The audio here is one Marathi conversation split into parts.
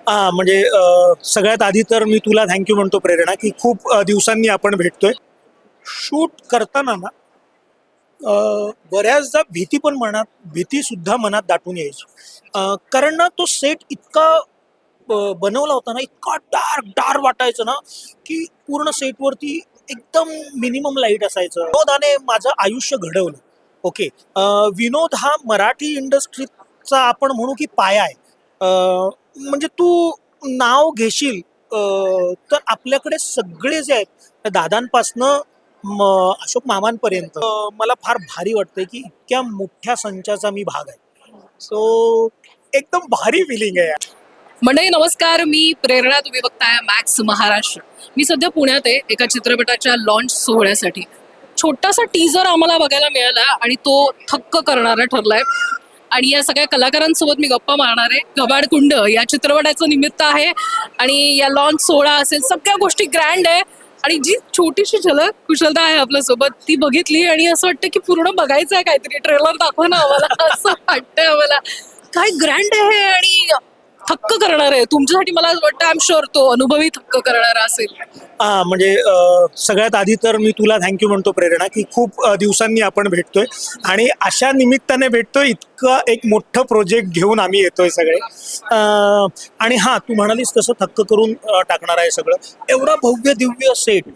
म्हणजे सगळ्यात आधी तर मी तुला थँक्यू म्हणतो प्रेरणा, की खूप दिवसांनी आपण भेटतोय. शूट करताना ना बऱ्याचदा भीती सुद्धा मनात दाटून यायची. कारण ना तो सेट इतका बनवला होता ना, इतका डार्क डार्क वाटायचं ना, की पूर्ण सेटवरती एकदम मिनिमम लाईट असायचं. विनोदाने माझं आयुष्य घडवलं. ओके. विनोद हा मराठी इंडस्ट्रीचा आपण म्हणू की पाया आहे. म्हणजे तू नाव घेशील तर आपल्याकडे सगळे जे आहेत दादांपासनं अशोक मामांपर्यंत मला फार भारी वाटतंय की इतक्या मोठ्या संचाचा मी भाग आहे. सो एकदम भारी फिलिंग आहे. मंडळी नमस्कार, मी प्रेरणा. तुम्ही बघताय मॅक्स महाराष्ट्र. मी सध्या पुण्यात आहे एका चित्रपटाच्या लॉन्च सोहळ्यासाठी. छोटासा टीजर आम्हाला बघायला मिळाला आणि तो थक्क करणारा ठरलाय. आणि या सगळ्या कलाकारांसोबत मी गप्पा मारणार आहे. कबाडकुंड या चित्रपटाचं निमित्त आहे आणि या लॉन्च सोहळा असेल, सगळ्या गोष्टी ग्रँड आहे. आणि जी छोटीशी झलक कुशलता आहे आपल्यासोबत ती बघितली आणि असं वाटतं की पूर्ण बघायचं आहे काहीतरी. ट्रेलर दाखवा ना आम्हाला असं वाटतंय आम्हाला. काय ग्रँड आहे हे आणि थक्क करणार आहे तुमच्यासाठी. मला वाटतं आय एम शुअर तो अनुभवी थक्क करणारा असेल. म्हणजे सगळ्यात आधी तर मी तुला थँक्यू म्हणतो प्रेरणा, की खूप दिवसांनी आपण भेटतोय आणि अशा निमित्ताने भेटतोय. इतकं एक मोठं प्रोजेक्ट घेऊन आम्ही येतोय सगळे. आणि हां, तू म्हणालीस तसं थक्क करून टाकणार आहे सगळं. एवढा भव्य दिव्य सेट,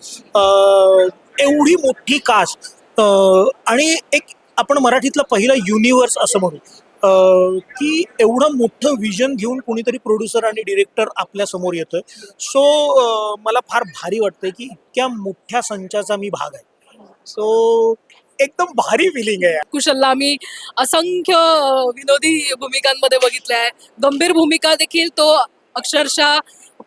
एवढी मोठी कास्ट आणि एक आपण मराठीतलं पहिलं युनिव्हर्स असं म्हणू. की एवढं मोठं विजन घेऊन कोणीतरी प्रोड्युसर आणि डिरेक्टर आपल्या समोर येतोय. सो मला फार भारी वाटतंय की इतक्या मोठ्या संचाचा मी भाग आहे. सो एकदम भारी फिलिंग आहे. कुशलला आम्ही असंख्य विनोदी भूमिकांमध्ये बघितले आहे. गंभीर भूमिका देखील तो अक्षरशः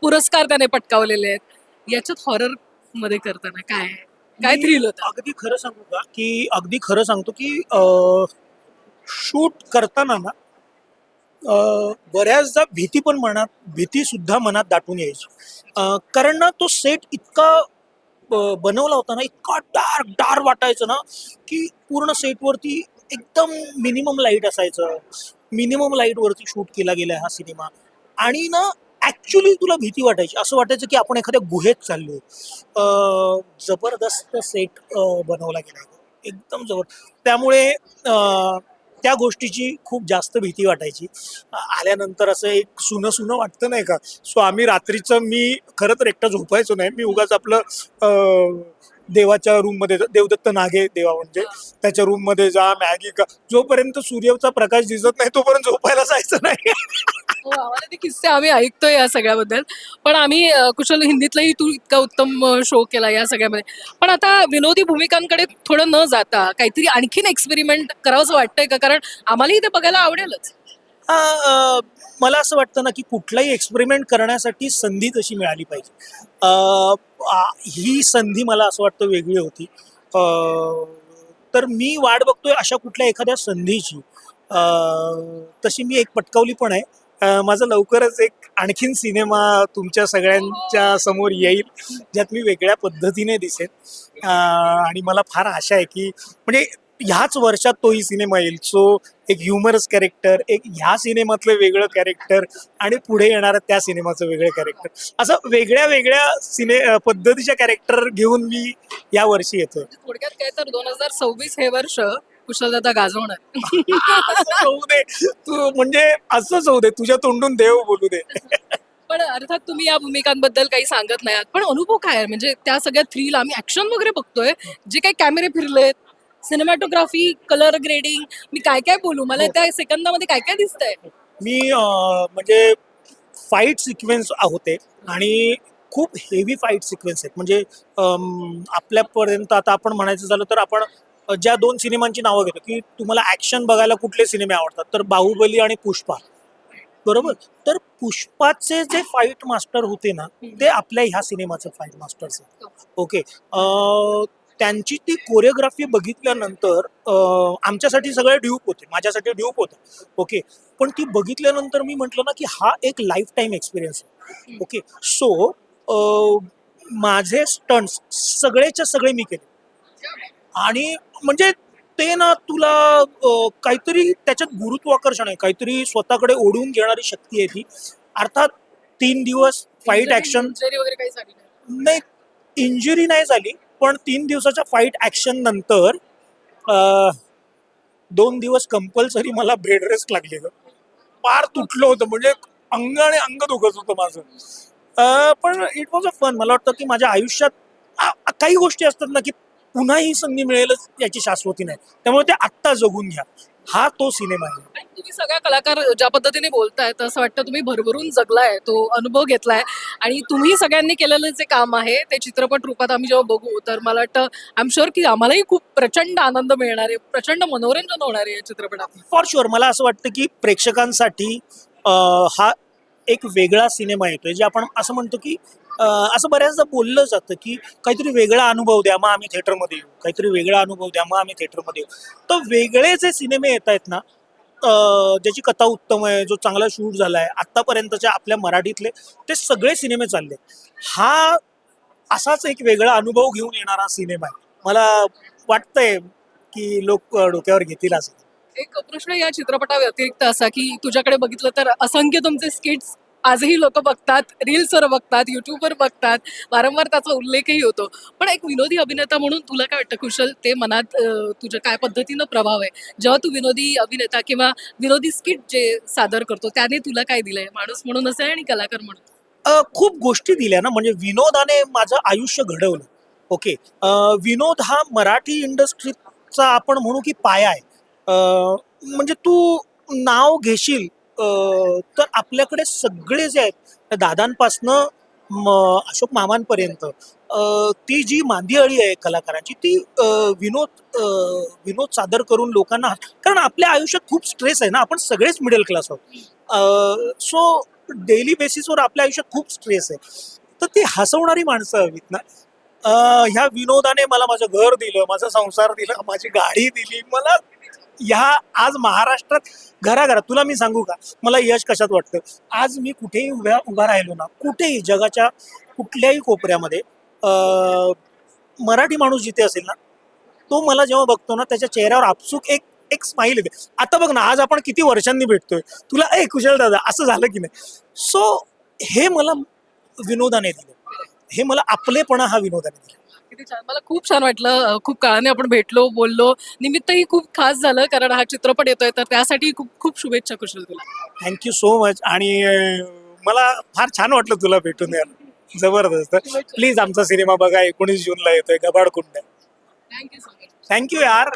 पुरस्कार त्याने पटकावलेले आहेत. याच्यात हॉरर मध्ये करताना काय काय मी थ्रिल होता? अगदी खरं सांगू का, की अगदी खरं सांगतो की शूट करताना ना बऱ्याचदा भीती सुद्धा मनात दाटून यायची. कारण ना तो सेट इतका बनवला होता ना, इतका डार्क डार्क वाटायचं ना, की पूर्ण सेटवरती एकदम मिनिमम लाईट असायचं. मिनिमम लाईटवरती शूट केला गेलाय हा सिनेमा. आणि ना ऍक्च्युली तुला भीती वाटायची, असं वाटायचं की आपण एखाद्या गुहेत चाललोय. जबरदस्त सेट बनवला गेलाय, एकदम त्यामुळे त्या गोष्टीची खूप जास्त भीती वाटायची. आल्यानंतर असं एक सुनं सुनं वाटतं नाही का. सो आम्ही रात्रीचं, मी खरं तर एकटा झोपायचो नाही. मी उगाच आपलं देवाच्या रूममध्ये, देवदत्त नागे देवा म्हणजे, त्याच्या रूममध्ये जा, मॅगी का, जोपर्यंत सूर्याचा प्रकाश दिसत नाही तोपर्यंत झोपायला जायचं नाही. हो, आम्हाला ते किस्से आम्ही ऐकतोय या सगळ्याबद्दल. पण आम्ही कुशल हिंदीतलाही तू इतका उत्तम शो केला या सगळ्यामध्ये. पण आता विनोदी भूमिकांकडे थोडं न जाता काहीतरी आणखीन एक्सपेरिमेंट करावंसं वाटतंय का? कारण आम्हालाही ते बघायला आवडेलच. मला असं वाटतं ना की कुठलाही एक्सपेरिमेंट करण्यासाठी संधी तशी मिळाली पाहिजे. ही संधी मला असं वाटतं वेगळी होती. तर मी वाट बघतोय अशा कुठल्या एखाद्या संधीची. तशी मी एक पटकावली पण आहे. माझा लवकरच एक आणखीन सिनेमा तुमच्या सगळ्यांच्या समोर येईल, ज्यात मी वेगळ्या पद्धतीने दिसेन. आणि मला फार आशा आहे की म्हणजे ह्याच वर्षात तोही सिनेमा येईल. सो एक ह्युमरस कॅरेक्टर, एक ह्या सिनेमातलं वेगळं कॅरेक्टर आणि पुढे येणारं त्या सिनेमाचं वेगळं कॅरेक्टर, असं वेगळ्या वेगळ्या पद्धतीच्या कॅरेक्टर घेऊन मी या वर्षी येतोय. थोडक्यात काय तर 2026 हे वर्ष कुशलदादा गाजवणार. असंच होऊ दे तू, म्हणजे असंच होऊ दे, तुझ्या तोंडून देव बोलू दे. पण अर्थात तुम्ही या भूमिकांबद्दल काही सांगत नाही आहात. पण अनुभव काय आहे? म्हणजे त्या सगळ्या थ्रिल आम्ही ऍक्शन वगैरे बघतोय, जे काही कॅमेरे फिरलेत, सिनेमॅटोग्राफी, कलर ग्रेडिंग, मी काय काय बोलू? मला हो. त्या सेकंदामध्ये काय काय दिसतंय? मी म्हणजे फाईट सिक्वेन्स होते आणि खूप हेवी फाईट सिक्वेन्स आहेत. म्हणजे आपल्यापर्यंत आता आपण म्हणायचं झालं तर आपण ज्या 2 सिनेमांची नावं घेतो, की तुम्हाला ॲक्शन बघायला कुठले सिनेमे आवडतात, तर बाहुबली आणि पुष्पा. बरोबर? तर पुष्पाचे जे फाईट मास्टर होते ना, ते आपल्या ह्या सिनेमाचे फाईट मास्टर्स आहेत. ओके. त्यांची ती कोरिओग्राफी बघितल्यानंतर आमच्यासाठी सगळे ड्यूप होते. माझ्यासाठी ड्यूप होतं. ओके. पण ती बघितल्यानंतर मी म्हटलं ना, की हा एक लाईफ टाईम एक्सपिरियन्स आहे. ओके. सो माझे स्टंट्स सगळेच्या सगळे मी केले. आणि म्हणजे ते ना तुला काहीतरी त्याच्यात गुरुत्वाकर्षण आहे, काहीतरी स्वतःकडे ओढून घेणारी शक्ती आहे ती. अर्थात 3 दिवस फाईट ऍक्शन इंजुरी वगैरे काही झाली नाही. नाही, इंजुरी नाही झाली, पण 3 दिवसाच्या फाईट ऍक्शन नंतर 2 दिवस कंपल्सरी मला बेड रेस्ट लागली ग. पार तुटलं होतं, म्हणजे अंग आणि अंग दुखत होतं माझं. पण इट वॉज अ फन. मला वाटतं की माझ्या आयुष्यात काही गोष्टी असतात ना की पुन्हा ही संधी मिळेलच याची शाश्वती नाही, त्यामुळे ते आत्ता जगून घ्या. हा तो सिनेमा आहे. आणि तुम्ही सगळ्या कलाकार ज्या पद्धतीने बोलताय तर असं वाटतं तुम्ही भरभरून जगलाय, तो अनुभव घेतलाय आणि तुम्ही सगळ्यांनी केलेलं जे काम आहे ते चित्रपट रूपात आम्ही जेव्हा बघू तर मला वाटतं आय एम शुअर की आम्हालाही खूप प्रचंड आनंद मिळणार आहे, प्रचंड मनोरंजन होणार आहे या चित्रपटात. फॉर शुअर मला असं वाटतं की प्रेक्षकांसाठी हा एक वेगळा सिनेमा येतोय, जे आपण असं म्हणतो की असं बऱ्याचदा बोललं जातं की काहीतरी वेगळा अनुभव द्या, मग आम्ही थिएटरमध्ये येऊ, काहीतरी वेगळा अनुभव द्या, मग आम्ही थिएटरमध्ये येऊ. तर वेगळे जे सिनेमे येत आहेत ना, ज्याची कथा उत्तम आहे, जो चांगला शूट झालाय आतापर्यंतच्या आपल्या मराठीतले, ते सगळे सिनेमे चालले. हा असाच एक वेगळा अनुभव घेऊन येणारा सिनेमा आहे. मला वाटतंय की लोक डोक्यावर घेतील असं. एक प्रश्न या चित्रपटाव्यतिरिक्त असा की तुझ्याकडे बघितलं तर असंख्य तुमचे स्किट्स आजही लोक बघतात, रील्सवर बघतात, युट्यूबवर बघतात, वारंवार त्याचा उल्लेखही होतो. पण एक विनोदी अभिनेता म्हणून तुला काय वाटतं कुशल, ते मनात तुझ्या काय पद्धतीनं प्रभाव आहे जेव्हा तू विनोदी अभिनेता किंवा विनोदी स्किट जे सादर करतो त्याने तुला काय दिलंय माणूस म्हणून असं आहे आणि कलाकार म्हणून? खूप गोष्टी दिल्या ना, म्हणजे विनोदाने माझं आयुष्य घडवलं. ओके. विनोद हा मराठी इंडस्ट्रीचा आपण म्हणू की पाया आहे. म्हणजे तू नाव घेशील तर आपल्याकडे सगळे जे आहेत दादांपासनं अशोक मामांपर्यंत ती जी मांदियाळी आहे कलाकारांची, ती विनोद सादर करून लोकांना, कारण आपल्या आयुष्यात खूप स्ट्रेस आहे ना, आपण सगळेच मिडल क्लास आहोत. सो डेली बेसिसवर आपल्या आयुष्यात खूप स्ट्रेस आहे, तर ती हसवणारी माणसं हवीत ना. ह्या विनोदाने मला माझं घर दिलं, माझा संसार दिला, माझी गाडी दिली मला. ह्या आज महाराष्ट्रात घराघरात, तुला मी सांगू का मला यश कशात वाटतं, आज मी कुठेही उभा राहिलो ना, कुठेही जगाच्या कुठल्याही कोपऱ्यामध्ये मराठी माणूस जिथे असेल ना, तो मला जेव्हा बघतो ना त्याच्या चेहऱ्यावर आपसूक एक एक स्माईल येते. आता बघ ना, आज आपण किती वर्षांनी भेटतोय, तुला ए कुशल दादा असं झालं की नाही. सो हे मला विनोदाने दिलं, हे मला आपलेपणा हा विनोदाने दिला. किती छान, मला खूप छान वाटलं. खूप काळाने आपण भेटलो, बोललो, निमित्तही खूप खास झालं कारण हा चित्रपट येतोय तर त्यासाठी खूप खूप शुभेच्छा कुशल तुला. Thank you so much. आणि मला फार छान वाटलं तुला भेटून यार, जबरदस्त. प्लीज आमचा सिनेमा बघा, 19 जूनला येतोय, Gabad Kund. Thank you so much. Thank you यार.